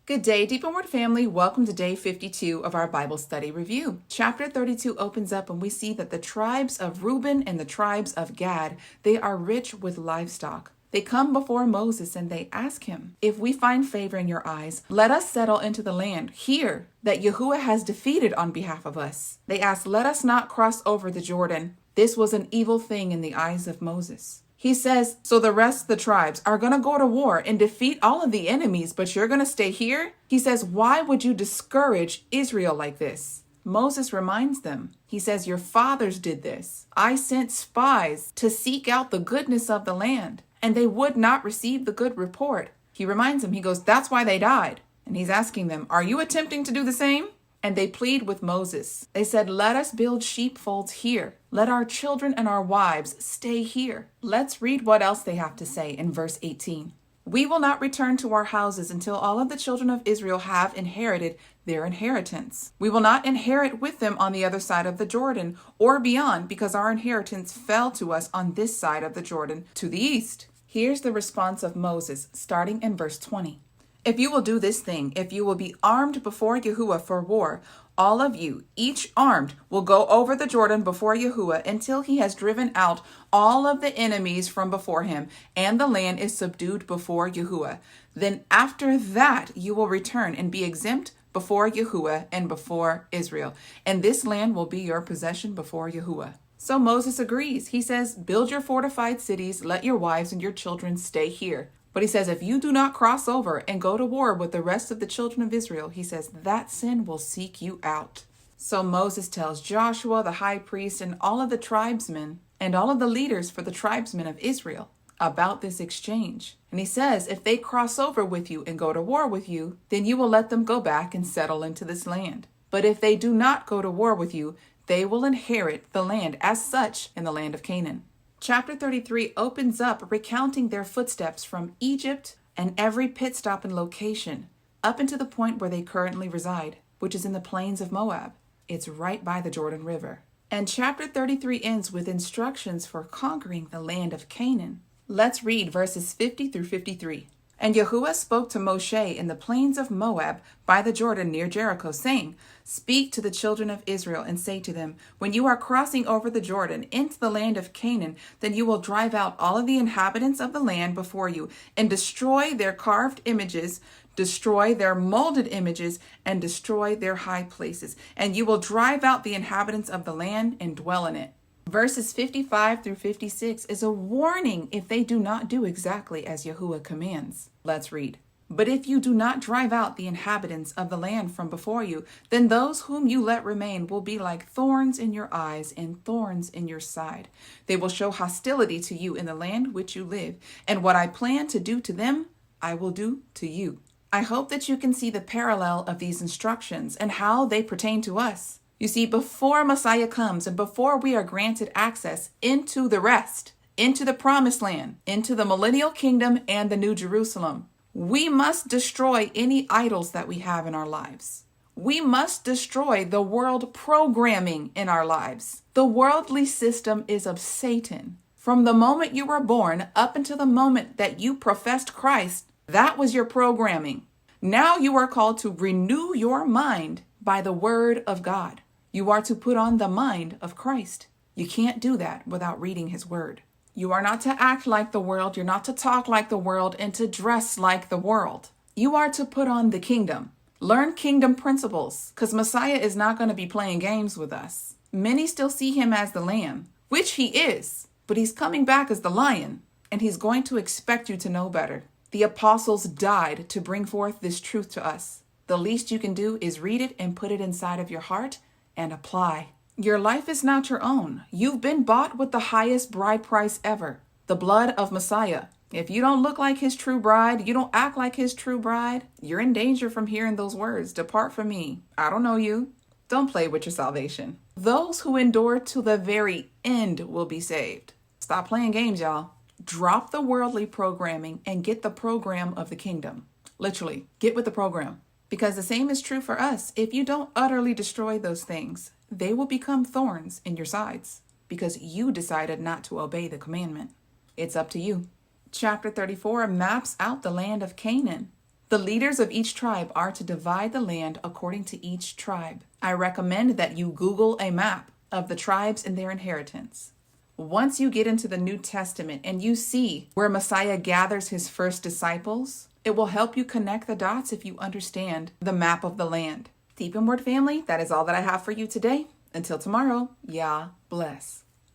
Good day, Deep Inward family. Welcome to day 52 of our Bible study review. Chapter 32 opens up and we see that the tribes of Reuben and the tribes of Gad, they are rich with livestock. They come before Moses and they ask him, if we find favor in your eyes, let us settle into the land here that Yahuwah has defeated on behalf of us. They ask, let us not cross over the Jordan. This was an evil thing in the eyes of Moses. He says, so the rest of the tribes are going to go to war and defeat all of the enemies, but you're going to stay here? He says, why would you discourage Israel like this? Moses reminds them. He says, your fathers did this. I sent spies to seek out the goodness of the land, and they would not receive the good report. He reminds them, he goes, that's why they died. And he's asking them, are you attempting to do the same? And they plead with Moses. They said, let us build sheepfolds here. Let our children and our wives stay here. Let's read what else they have to say in verse 18. We will not return to our houses until all of the children of Israel have inherited their inheritance. We will not inherit with them on the other side of the Jordan or beyond, because our inheritance fell to us on this side of the Jordan to the east. Here's the response of Moses, starting in verse 20. If you will do this thing, if you will be armed before Yahuwah for war, all of you, each armed, will go over the Jordan before Yahuwah until he has driven out all of the enemies from before him, and the land is subdued before Yahuwah. Then after that you will return and be exempt before Yahuwah and before Israel, and this land will be your possession before Yahuwah. So Moses agrees. He says, build your fortified cities, let your wives and your children stay here. But he says, if you do not cross over and go to war with the rest of the children of Israel, he says, that sin will seek you out. So Moses tells Joshua, the high priest, and all of the tribesmen, and all of the leaders for the tribesmen of Israel about this exchange. And he says, if they cross over with you and go to war with you, then you will let them go back and settle into this land. But if they do not go to war with you, they will inherit the land as such in the land of Canaan. Chapter 33 opens up recounting their footsteps from Egypt and every pit stop and location up into the point where they currently reside, which is in the plains of Moab. It's right by the Jordan River. And chapter 33 ends with instructions for conquering the land of Canaan. Let's read verses 50 through 53. And Yahuwah spoke to Moshe in the plains of Moab by the Jordan near Jericho, saying, speak to the children of Israel and say to them, when you are crossing over the Jordan into the land of Canaan, then you will drive out all of the inhabitants of the land before you and destroy their carved images, destroy their molded images, and destroy their high places. And you will drive out the inhabitants of the land and dwell in it. Verses 55 through 56 is a warning if they do not do exactly as Yahuwah commands. Let's read. But if you do not drive out the inhabitants of the land from before you, then those whom you let remain will be like thorns in your eyes and thorns in your side. They will show hostility to you in the land which you live, and what I plan to do to them, I will do to you. I hope that you can see the parallel of these instructions and how they pertain to us. You see, before Messiah comes and before we are granted access into the rest, into the promised land, into the millennial kingdom and the new Jerusalem, we must destroy any idols that we have in our lives. We must destroy the world programming in our lives. The worldly system is of Satan. From the moment you were born up until the moment that you professed Christ, that was your programming. Now you are called to renew your mind by the word of God. You are to put on the mind of Christ. You can't do that without reading his word. You are not to act like the world. You're not to talk like the world and to dress like the world. You are to put on the kingdom. Learn kingdom principles, because Messiah is not going to be playing games with us. Many still see him as the lamb, which he is, but he's coming back as the lion, and he's going to expect you to know better. The apostles died to bring forth this truth to us. The least you can do is read it and put it inside of your heart and apply. Your life is not your own. You've been bought with the highest bride price ever, the blood of Messiah. If you don't look like his true bride, you don't act like his true bride, you're in danger from hearing those words. Depart from me. I don't know you. Don't play with your salvation. Those who endure to the very end will be saved. Stop playing games, y'all. Drop the worldly programming and get the program of the kingdom. Literally, get with the program. Because the same is true for us. If you don't utterly destroy those things, they will become thorns in your sides because you decided not to obey the commandment. It's up to you. Chapter 34 maps out the land of Canaan. The leaders of each tribe are to divide the land according to each tribe. I recommend that you Google a map of the tribes and their inheritance. Once you get into the New Testament and you see where Messiah gathers his first disciples, it will help you connect the dots if you understand the map of the land. Deep in Word family, that is all that I have for you today. Until tomorrow, Yah bless.